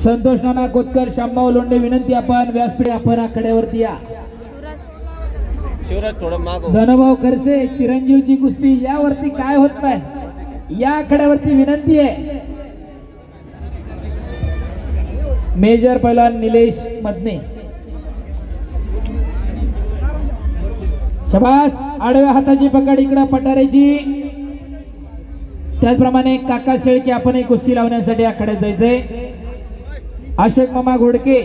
संतोष नाना कोतकर, शामभाऊ लोंढे विनंती आपण व्यासपीठ आपण आकड्यावरती या. शिवराज थोडं मागो. धनभाऊ खरसे चिरंजीवची कुस्ती यावरती काय होत नाही या आकड्यावरती विनंती आहे. मेजर पैलवान निलेश मदने. शबास. आडव्या हाताची पकड इकडं पटारेची. त्याचप्रमाणे काका शेळके आपण कुस्ती लावण्यासाठी आखाड्यात जायचंय. अशोक मामा घोडके,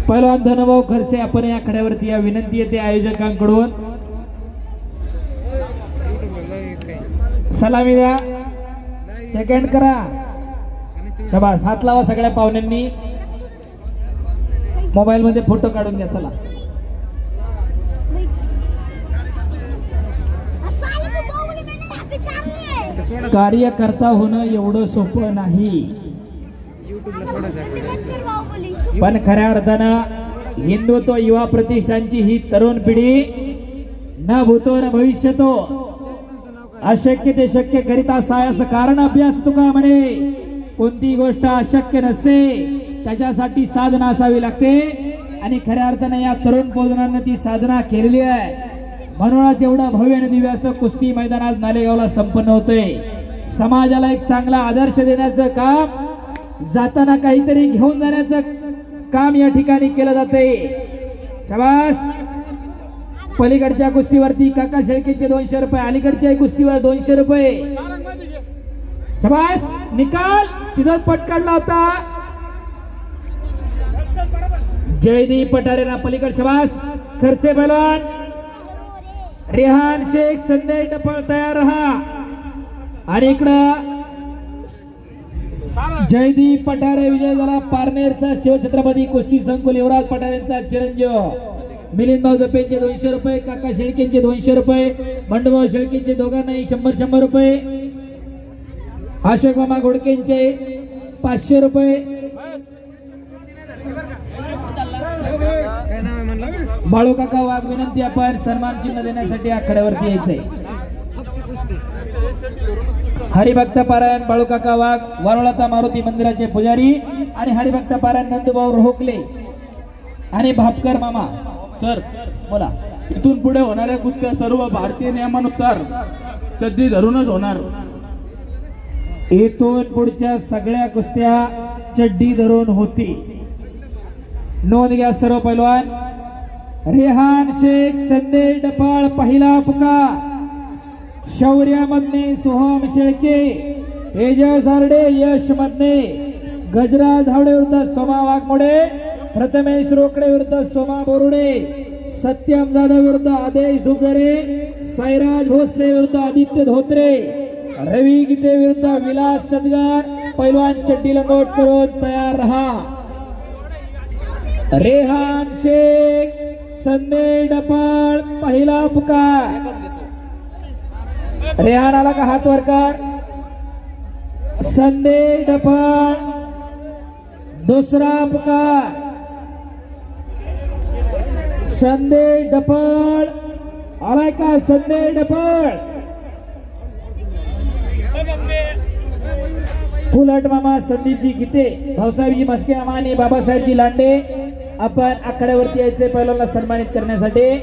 पैलवान धनभाऊ खरसे आपण या आखाड्यावरती या विनंती येते आयोजकांकडून. सलामी द्या. सेकंड करा. शबास. हात लावा सगळ्या पाहुण्यांनी. मोबाईल मध्ये फोटो काढून घ्या. चला. कार्यकर्ता होणं एवढं सोपं नाही, पण खऱ्या अर्थानं हिंदुत्व युवा प्रतिष्ठानची ही तरुण पिढी न भूतो न भविष्यतो अशक्य ते शक्य करिता सायस कारण अभ्यास तुका म्हणे. कोणती गोष्ट अशक्य नसते, त्याच्यासाठी साधना असावी लागते आणि खऱ्या अर्थानं या तरुण पोजनानं ती साधना केलेली आहे. म्हणूनच एवढं भव्य आणि दिव्य असं कुस्ती मैदान आज नालेगावला संपन्न होतंय. समाजाला एक चांगला आदर्श देण्याचं काम, जाताना काहीतरी घेऊन जाण्याचं काम या ठिकाणी केलं जाते. शाबास. पलीकडच्या कुस्तीवरती काका शेळकेचे 200 रुपये, अलीकडच्या कुस्तीवर 200 रुपये. शाबास. निकाल तिथंच पटकाडला होता. जयदीप पटारेना पलीकड. शाबास. खरसे पैलवान, रेहान शेख, संदेश डफळ तयार रहा. आणि इकडं जयदीप पठारे विजय झाला. पारनेरचा शिवछत्रपती कुस्ती संकुल युवराज पठारेंचा चिरंजीव. मिलिंद भाऊ जपेंचे 200 रुपये, काका शेळकेंचे 200 रुपये, बंडूभाऊ शेळकेंचे दोघांनाही 100 रुपये, अशोक मामा घोडकेंचे 500 रुपये. बाळू काका वाघ विनंती आपण सन्मान चिन्ह देण्यासाठी आखाड्यावरती यायचंय. हरिभक्त पारायण बाळू काका वाघ, वारुळाता मारुती मंदिराचे पुजारी, आणि हरिभक्त पारायण नंदूभाऊ रोहकले आणि भापकर मामा. सर बोला. इथून पुढे होणाऱ्या कुस्त्या सर्व भारतीय नियमानुसार चड्डी धरूनच होणार. इथून पुढच्या सगळ्या कुस्त्या चड्डी धरून होती. नोंद घ्या सर्व पैलवान. रेहान शेख, संदेश डपाळ पहिला पुकार. शौर्य मदने, सोहम शेळके, तेजस सारडे, यश मदने, गजराज धावडे विरुद्ध सोमा वाघमोडे, प्रथमेश रोकडे विरुद्ध सोमा बोरुडे, सत्यम जाधव विरुद्ध आदेश धुबरे, साईराज भोसले विरुद्ध आदित्य धोत्रे, रवी गीते विरुद्ध विलास सदगार. पैलवान चड्डी लंगोट करून तयार रहा. रेहान शेख, संदेश डपाळ पहिला पुकार. रेहान आला का हात वर कर. संदेश डपाळ दुसरा पुकार. संदेश डपाळ आलाय का. संदेश डपाळ. फुलट मामा, संदीपजी गीते, भाऊसाहेबजी मस्के मामा आणि बाबासाहेबजी लांडे आपण आखाड्यावरती यायचे पहिल्यांदा सन्मानित करण्यासाठी.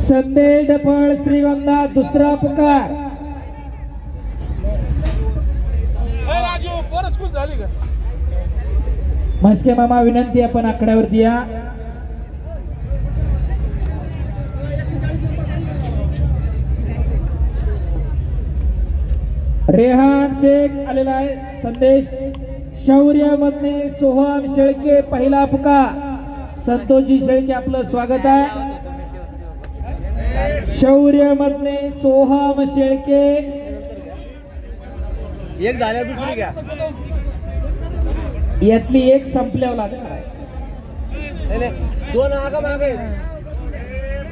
संदेश डपाळ श्रीगंधा दुसरा पुकार. मस्के मामा विनंती आपण आखाड्यावरती या. रेहान शेख आलेला आहे. संदेश. शौर्य मदने, सोहम शेळके पहिला पुकार. संतोषजी शेळके आपलं स्वागत आहे. शौर्य मदने, सोहम शेळके. एक झाल्या दुसरी घ्या. यातली एक संपल्यावर लागणार. दोन आगा मागे.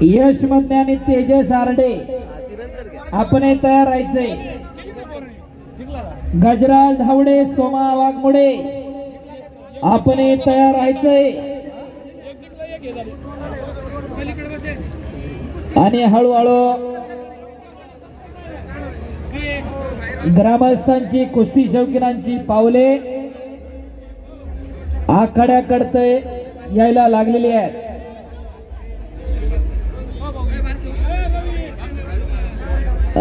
यश मदने आणि तेजस आरडे आपण तयार राहायचंय. गजराज धावडे, सोमा वाघमोडे आपण तयार राहायचंय. आणि हळूहळू ग्रामस्थांची कुस्ती शौकीनांची पावले आखाड्याकडे यायला लागलेली आहेत.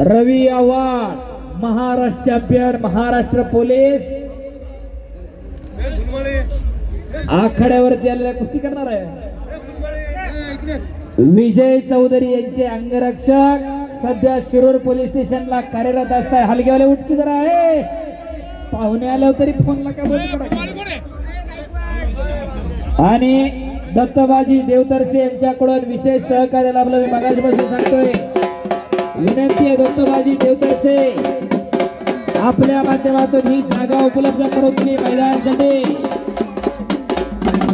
रवी आव्हाड महाराष्ट्र चॅम्पियन, महाराष्ट्र पोलीस आखाड्यावरती आलेल्या कुस्ती करणार आहे. विजय चौधरी यांचे अंगरक्षक सध्या शिरूर पोलीस स्टेशनला कार्यरत असताय. हलगेवाले उठकी जरा आहे, पाहुणे आल्यावर तरी फोन नका बंद करा. आणि दत्तबाजी देवतरसे यांच्याकडून विशेष सहकार्य लाभलं. मी मगाशीपासून सांगतोय, विनंती आहे दत्तबाजी देवतरसे आपल्या माध्यमातून ही जागा उपलब्ध करून दिली मैदानासाठी.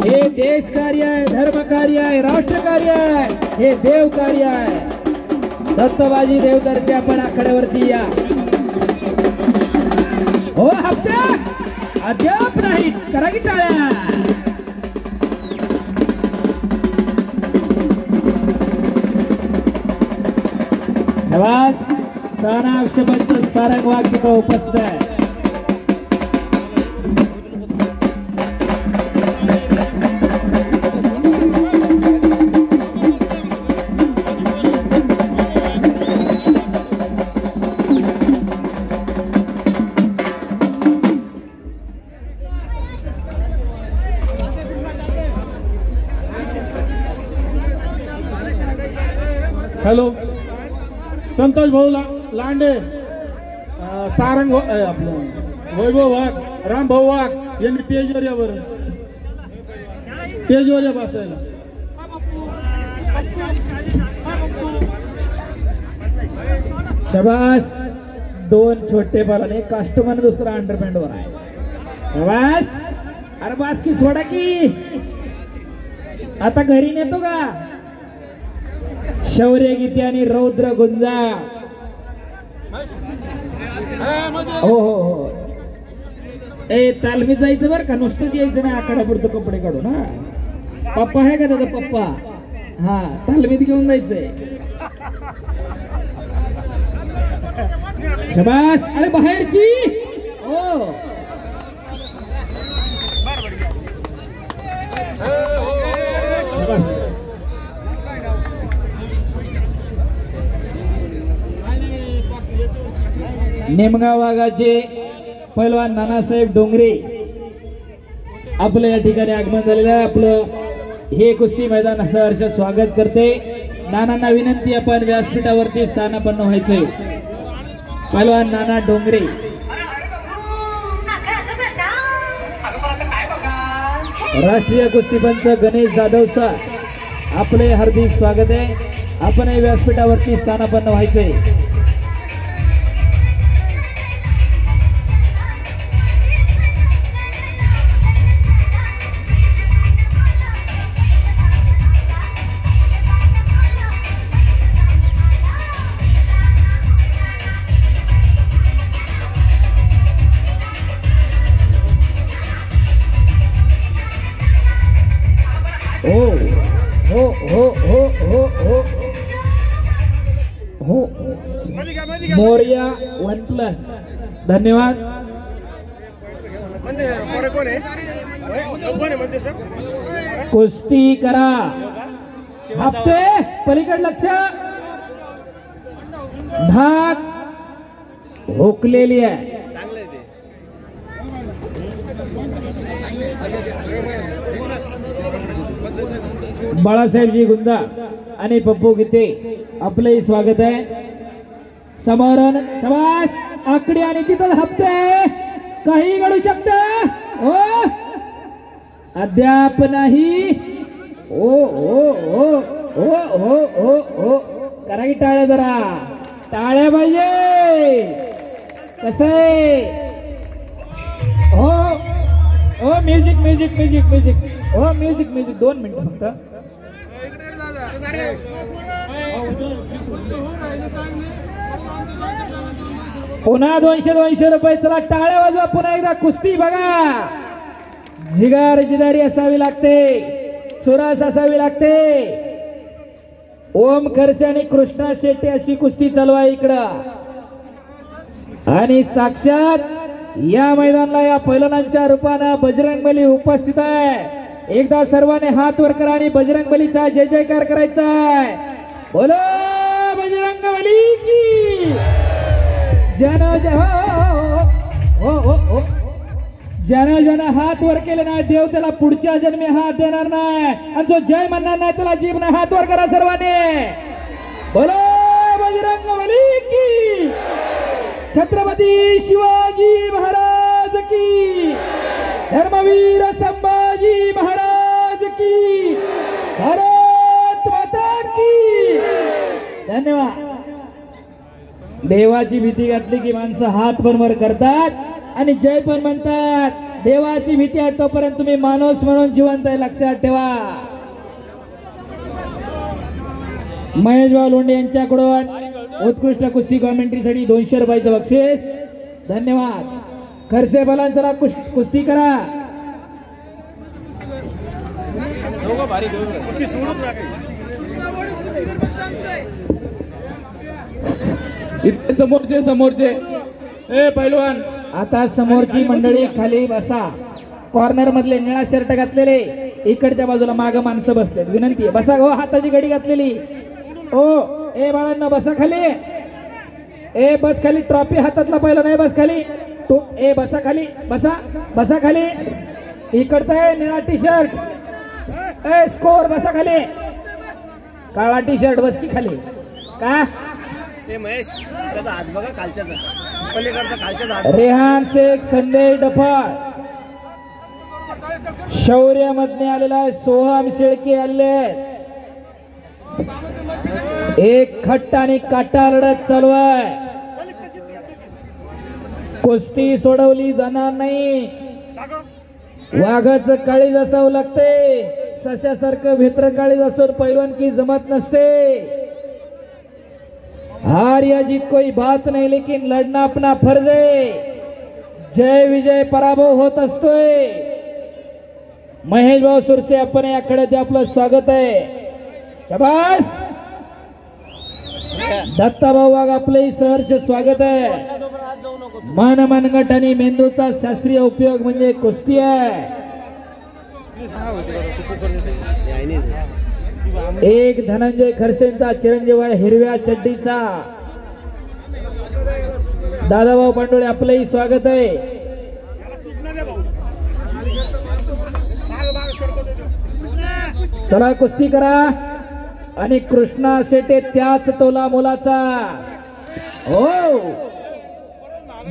हे देश कार्य आहे, धर्म कार्य आहे, राष्ट्र कार्य आहे, हे देव कार्य आहे. दत्तबाजी देवतरसे आपण आखाड्यावरती या. हो हप्त्या अद्याप नाही, करा की टाळ्या. सानाक्षपंच सारंग वाघ तिथं उपस्थित आहे. हॅलो, संतोष भाऊ लांडे, सारंग आपलं वैभव वाघ, राम भाऊ वाघ यांनी पेजवर या. बरं पेजवर या बसायला. शबास. दोन छोटे बालाने कास्टमर दुसरा अंडरपॅन्ट वर आहे. शबास. अरे बास की सोडा की आता घरी नेतो का. शौर्य गीते आणि रौद्र गुंजा. हो हो हो. ए तालमीत जायचं बरं का, नुसतंच यायचं नाही आखाड्यापुरतं कपडे काढून. हा पप्पा आहे का त्याचा पप्पा. हा तालमीत घेऊन जायचंय. शबास. अरे बाहेरची. हो नेमगाव वाघाचे पैलवान नानासाहेब डोंगरे आपलं या ठिकाणी आगमन झालेलं आहे. आपलं हे कुस्ती मैदान सहर्ष स्वागत करते. नानांना विनंती, आपण व्यासपीठावरती स्थानापन्न व्हायचंय. पैलवान नाना डोंगरे. राष्ट्रीय कुस्तीपंच गणेश जाधव सर आपले हार्दिक स्वागत आहे. आपण व्यासपीठावरती स्थानापन्न व्हायचंय. हो हो हो हो हो हो हो मोर्या OnePlus. धन्यवाद. कुस्ती करा. हप्ते पलीकड लक्ष. धाक हुकलेली आहे. बाळासाहेबजी गुंदा आणि पप्पू गीते आपलंही स्वागत आहे. समोरून शबास. आकडी आणि तिथं हप्ते काही घडू शकते. हो अद्याप नाही. ओ ओ ओ ओ ओ ओ ओ करा की टाळ्या जरा. टाळ्या पाहिजे. कसं हो हो. Music music music music. हो म्युझिक म्युझिक. 2 मिनिटं फक्त. पुन्हा 200 रुपये. चला टाळ्या वाजवा. पुन्हा एकदा कुस्ती बघा. जिगार जिदारी असावी लागते, चुरास असावी लागते. ओम खरसे आणि कृष्णा शेट्टी अशी कुस्ती चालू आहे इकडं. आणि साक्षात या मैदानाला या पैलवानांच्या रूपानं बजरंगबली उपस्थित आहे. एकदा सर्वांनी हात वर करा आणि बजरंगबलीचा जय जयकार करायचा आहे. बोलो बजरंगबली की जन हो जन जन हात वर केले नाही देव त्याला पुढच्या जन्मी हात देणार नाही. आणि जो जय म्हणणार नाही त्याला जीवन हात वर करा सर्वांनी. बोलो बजरंगबली की छत्रपती शिवाजी महाराज की धर्मवीर संभाजी महाराज की भारत माता की. धन्यवाद. देवाची भीती घातली की माणसं हात पण वर करतात आणि जय पण म्हणतात. देवाची भीती आहे तोपर्यंत तुम्ही माणूस म्हणून जिवंत आहे लक्षात ठेवा. महेशभाऊ लोंढे यांच्याकडून उत्कृष्ट कुस्ती कॉमेंट्रीसाठी 200 रुपयाचं बक्षीस. धन्यवाद. खरसे बलांचा कुस्ती करा. इथे समोरचे ए पैलवान आता समोरची मंडळी खाली बसा. कॉर्नर मधले निळा शर्ट घातलेले इकडच्या बाजूला माग माणसं बसले. विनंती आहे बसा. हो हाताची घडी घातलेली ओ ए बाळांना बसा खाली. ए बस खाली. ट्रॉफी हातातला पहिला नाही बस खाली. तू ए बसा खाली. बसा बसा खाली. इकडचा आहे निळा टी शर्ट ए स्कोर बसा खाली. काळा टी शर्ट बस की खाली. का ते महेश त्याचा हात बघा कालच्याचा पलीकडचा कालच्याचा हात. रेहान शेख संदेश डफाळ शौर्य मधने आलेला सोहम शेळके आले. एक खट्ट आणि काटा लढत चालू आहे. कुस्ती सोडवली जाणार नाही. वाघाचं काळीज असावं लागते. सशासारखं भित्र काळीज असून पैलवानकी जमत नसते. हार या जीत कोई बात नहीं लेकिन लड़ना अपना फर्ज है. जय विजय पराभव होत असतोय. महेश भाऊ सुरसे आपण या आखाड्यात आपलं स्वागत आहे. शाबास. दत्ता भाऊ वाघ आपले सहर्ष स्वागत आहे. मन मनगट आणि मेंदूचा शास्त्रीय उपयोग म्हणजे कुस्ती आहे. एक धनंजय खरसेंचा चिरंजीव आहे हिरव्या चड्डीचा. दादाभाऊ पांडोळे आपलंही स्वागत आहे. चला कुस्ती करा. आणि कृष्णा शेटे त्याच तोला मुलाचा. हो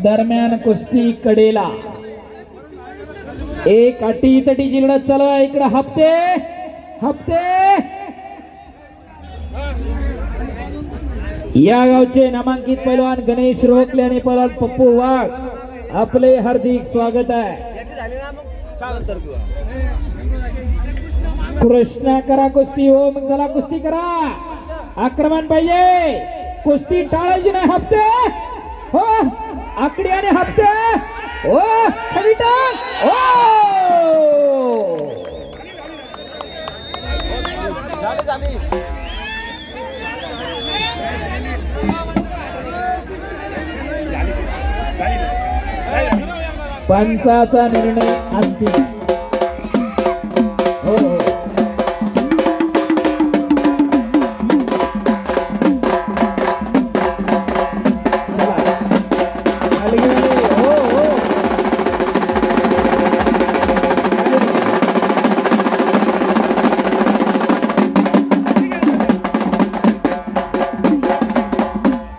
दरम्यान कुस्ती कडेला. एक अटी तटीची लढत चालू आहे. इकडे हप्ते या गावचे नामांकित पैलवान गणेश रोखले आणि पैलवान पप्पू वाघ आपले हार्दिक स्वागत आहे. कृष्णा करा कुस्ती. हो मग चला कुस्ती करा. आक्रमण पाहिजे. कुस्ती टाळायची नाही. हप्ते हो आकडी आणि हप्ते हो खाली टाक. हो झाली पंचाचा निर्णय अंतिम. हो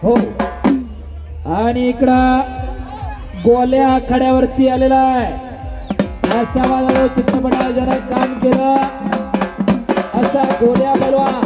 हो आणि इकडं गोल्या आखाड्यावरती आलेला आहे. अशा बाजूला चित्रपटात ज्यानं काम केलं असा गोल्या पैलवान.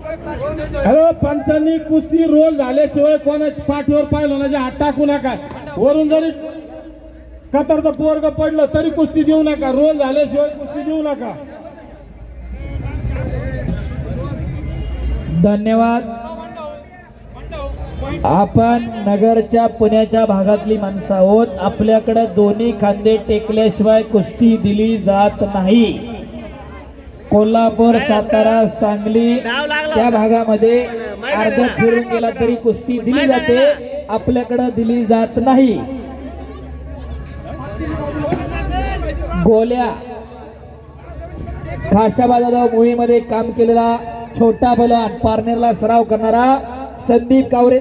हॅलो, पंचांनी कुस्ती रोल झाल्याशिवाय कोणाच्या पाठीवर पायलवानाच्या हात टाकू नका. वरून जरी कतरचं पोरग पडलं तरी कुस्ती देऊ नका. रोल झाल्याशिवाय कुस्ती देऊ नका. धन्यवाद. आपण नगरच्या पुण्याच्या भागातली माणसं आहोत. आपल्याकडे दोन्ही खांदे टेकल्याशिवाय कुस्ती दिली जात नाही. कोल्हापूर, सातारा, सांगली त्या भागामध्ये अर्धा फिरून गेला तरी कुस्ती दिली जाते, आपल्याकडे दिली जात नाही. गोल्या खाशाबाजाराव मोहीमध्ये काम केलेला छोटा बलवान, पारनेरला सराव करणारा संदीप कावरे.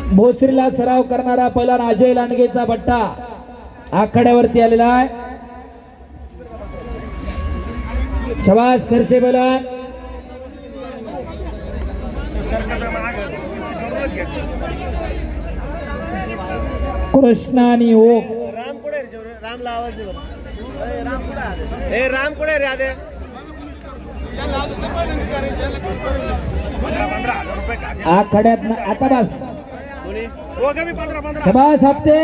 भोसरीला सराव करणारा पहिला अजय लांडगेचा बट्टा आखाड्यावरती आलेला आहे. शबास खर्चे बलवान. कृष्णा आणि ओक. राम कुठे रे? रामला आवाज दे बरं. ए राम कुठे रे? आदे आखाड्यात आता बस. दोघं मी 15-15. शबास हप्ते.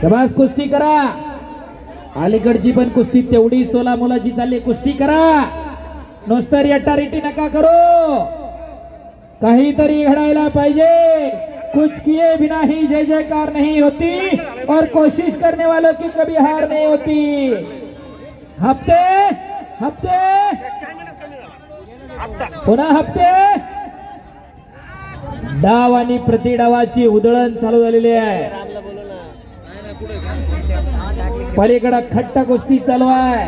शबास कुस्ती करा. अलीकडची पण कुस्ती तेवढीच तोला मुलाची चालली. कुस्ती करा, नुसतं रेटारेटी नका करो. काहीतरी घडायला पाहिजे. कुछ किए बिना ही जय जयकार नहीं होती और कोशिश करने वालों की कभी हार नहीं होती. हप्ते हप्ते पुन्हा हप्ते. डाव आणि प्रतिडावाची उधळण चालू झालेली आहे. पलीकडे खट्ट कुस्ती चालू आहे.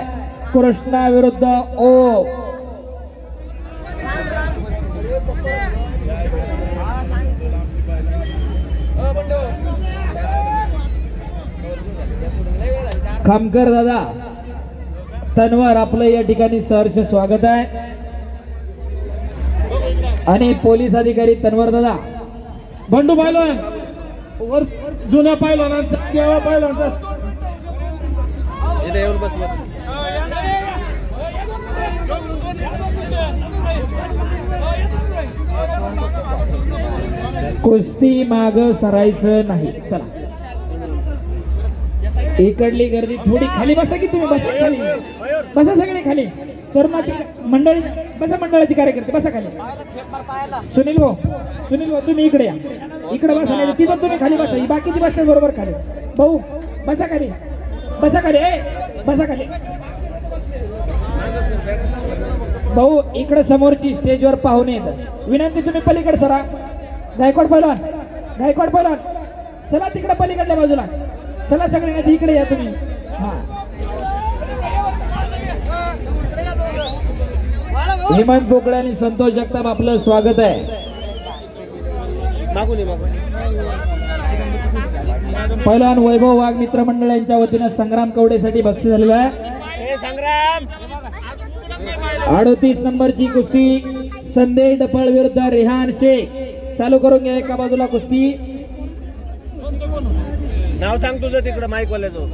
कृष्णा विरुद्ध ओ. खामकर दादा तन्वर, आपलं या ठिकाणी सहर्ष स्वागत आहे. आणि पोलीस अधिकारी तन्वर दादा. बंडू पायलवान वर जुन्या पायलवानांचा केव्हा पायलवानचा इथे येऊन बस. कुस्ती माग सरायचं नाही. चला, इकडली गर्दी थोडी खाली बसा की तुम्ही. बसा खाली, बसा सगळे खाली. तरुणाची मंडळी बसा, मंडळाची कार्यकर्ते बसा खाली. सुनील भाऊ, सुनील भाऊ तुम्ही इकडे या. इकडे बसा. तिथं तुम्ही खाली बसा. ही बाकीची बसतात बरोबर खाली. भाऊ बसा खाली, बसा खाली. बसा खाली भाऊ. इकडे समोरची स्टेजवर पाहुणे येतात. विनंती तुम्ही पलीकडे सरा. गायकवाड पहिलवान, गायकवाड पहिलवान चला तिकडे पलीकडल्या बाजूला. चला सगळे इकडे या तुम्ही. हा, हेमंत बोकडे आणि संतोष जगताप आपलं स्वागत आहे. पहिलवान वैभव वाघ मित्र मंडळ यांच्या वतीनं संग्राम कवडेसाठी बक्षीस झालेलं आहे. संग्राम 38 नंबरची कुस्ती संदेश डफळ विरुद्ध रेहान शेख. चालू करून घ्या एका बाजूला कुस्ती. नाव सांग तुझं तिकडं माईक वाल्याचं.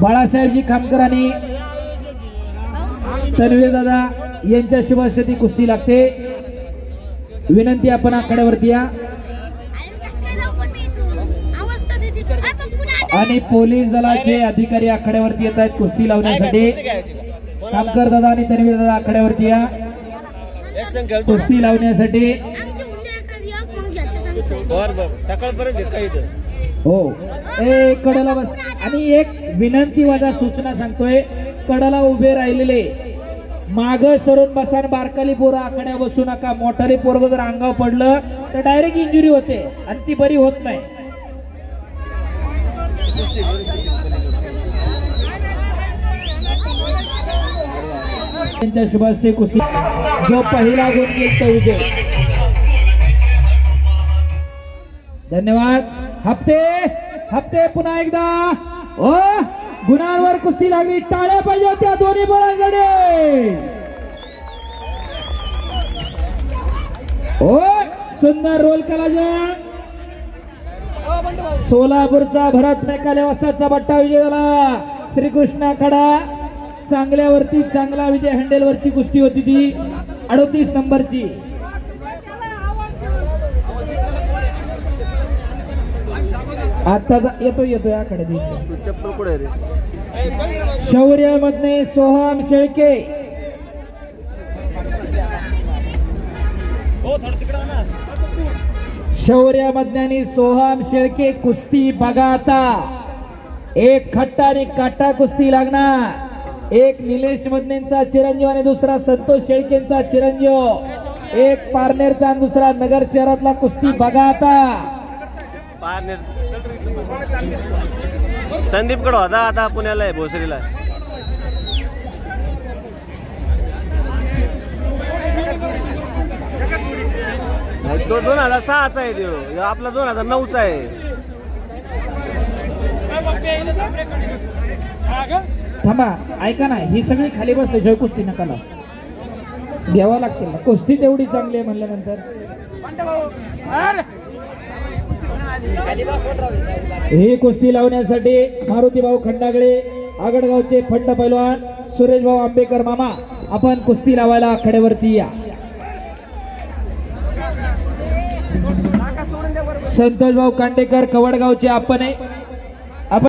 बाळासाहेबजी खामकर आणि तन्वीर दादा यांच्या शुभ हस्ते ती कुस्ती लागते. विनंती आपण आखाड्यावरती या. आणि पोलीस दलाचे अधिकारी आखाड्यावरती येत आहेत कुस्ती लावण्यासाठी. खामकर दादा आणि तन्वीर दादा आखाड्यावरती या कुस्ती लावण्यासाठी. बर बर सकाळपर्यंत येत इथं. हो, कडाला बस. आणि एक विनंती माझा सूचना सांगतोय. कडाला उभे राहिलेले माग सरून बसा. बारकाली पोरं आखाड्या बसू नका. मोठाले पोरग जर अंगावर पडलं तर डायरेक्ट इंजुरी होते आणि ती बरी होत नाही. त्यांच्या शुभ हस्ते कुस्ती. जो पहिला गुण घेईल तो विजय. धन्यवाद. हप्ते हप्ते पुन्हा एकदा. ओ गुणांवर कुस्ती लागली. टाळ्या पाहिजे होत्या दोन्ही बळांकडे. ओ सुंदर रोल केला. सोलापूरचा भरत मेकाले वाजताचा बट्टा विजय झाला. श्रीकृष्णा कडा चांगल्यावरती चांगला विजय. हँडेलवरची कुस्ती होती ती 38 नंबरची. आता येतो याकडे चप्पल कुठे रे? शौर्य मधने सोहम शेळके. शौर्य मधने सोहम शेळके कुस्ती बघा आता. एक खट्टा आणि काटा कुस्ती लागणार. एक निलेश मधनेंचा चिरंजीव आणि दुसरा संतोष शेळकेंचा चिरंजीव. एक पारनेरचा आणि दुसरा नगर शहरातला कुस्ती बघा आता. संदीप कडे होता, आता पुण्याला आहे भोसरीला. तो 2006चा आहे तो, आपला 2009चा आहे. थांबा ऐका ना, ही सगळी खाली बसल्याशिवाय कुस्ती नकाला घ्यावा लागते. कुस्ती तेवढी चांगली आहे म्हणल्यानंतर ही कुस्ती लावण्यासाठी मारुती भाऊ खंडागळे आगडगावचे फंड पैलवान सुरेश भाऊ आंबेकर मामा आपण कुस्ती लावायला आखाड्यावरती या. संतोष भाऊ कांडेकर कवडगावचे आपण आहे.